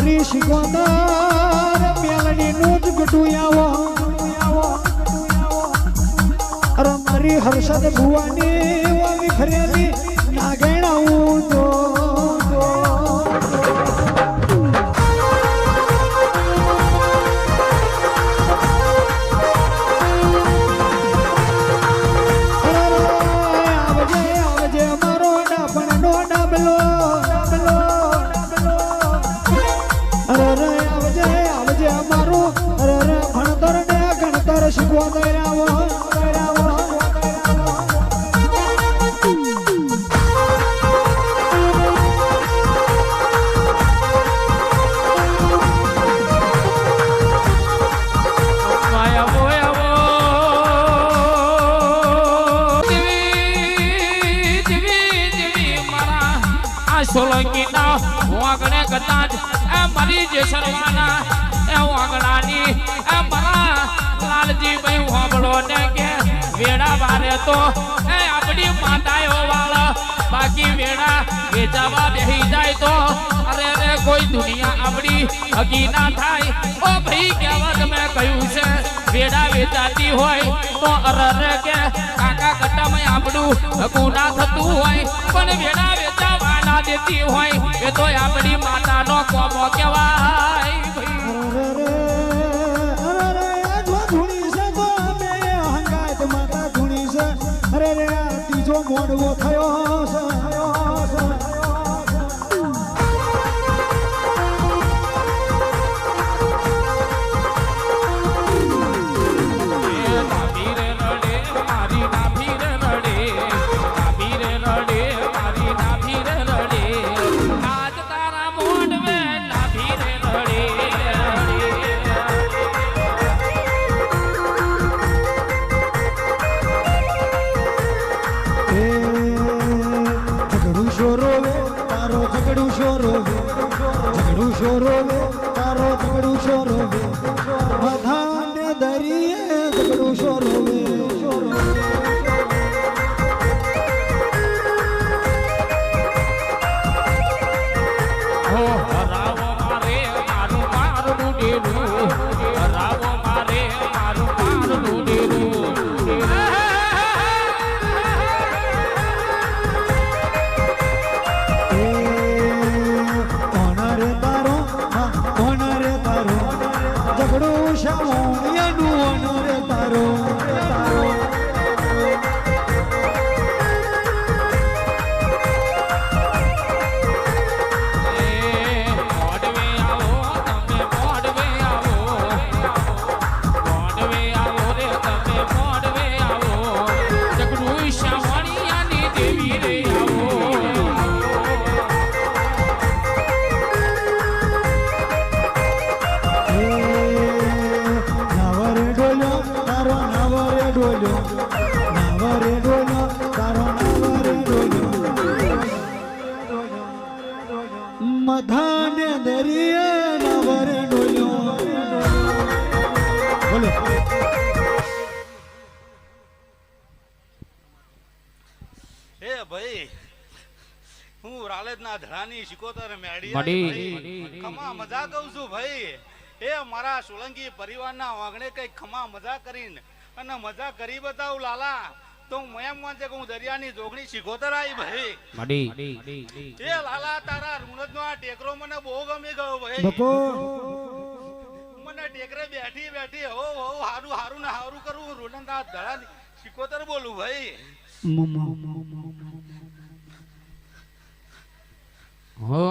મારી શિકોતર મેલડી નું જ ગટું આવો અરે મારી હર્ષદ ભુવાની વાવી ખરેલી નાગેણા ઊંચો શીખવા દયાવો સોલંકી ના વાગણે કદાચ એ મરી જે સરવાના એ વાગણાની એ મારા લાલજી ભાઈ હોબળો ને કે વેડા વારે તો એ આપણી માતાઓ વાળા બાકી વેડા વેચાવા બેહી જાય તો અરે રે કોઈ દુનિયા આપણી હગી ના થાય ઓ ભાઈ કહેવત મેં કહ્યું છે વેડા વેચાતી હોય તો અરે રે કે કાકા કટ્ટામાં આપણું હગું ના થતું હોય પણ વેડા વેચાવા ના દેતી હોય એ તો આપણી માતાનો કોમો કહેવાય ત્રીજો મોડવો થયો તારો ઝઘડું શોરોવે બધાને દરિયે ઝઘડું શોરોવે રાવો મારે મારું મારું ડેરું રાવો મારે મારું મારું ડેરું ઝઘડું શામોણિયાનું રે તારો મધાને દરિયે નવરે ડોલ્યો બોલો હે ભાઈ હું રાલેદના ધડાની શિકોતર મેડી ખમા મજા કહું છું ભાઈ એ મારા સોલંકી પરિવારના વાગણે કઈ ખમા મજા કરીને અને મજા કરી બતાવું લાલા તો હું એમ વાંચે કે હું દરિયાની જોગણી શિકોતર આવી ભાઈ એ લાલા તારા રૂણદનો આ ટેકરો મને બહુ ગમી ગયો ભાઈ મને ટેકરે બેઠી બેઠી હો હો હારું હારું ને હારું કરું રૂણદના ધડાની શિકોતર બોલું ભાઈ હો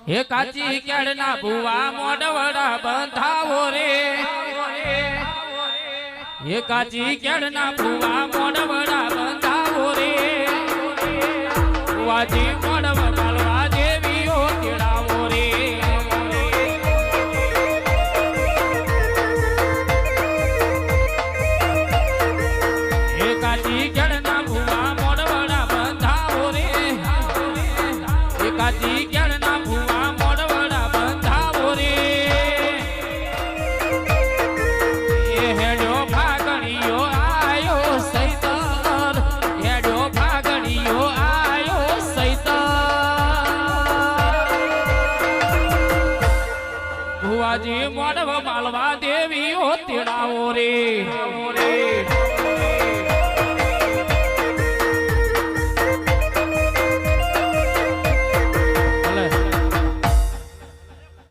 હે કાચી કેળના ભુવા મોડવડા બંધાવો રે હે કાચી કેળના ભુવા મોડવડા બંધાવો રે ભુવાજી મોડવ પાલવા દેવીઓ તેડાવો રે હે કાચી કેળના ભુવા મોડવડા બંધાવો રે હે કાચી કેળના ભુવા મોડવડા બંધાવો રે એ હેડો ભાગણીઓ આયો સૈતર હેડો ભાગણીઓ આયો સૈતર ભુવાજી મોડવ માલવા દેવીઓ તેડાવો રે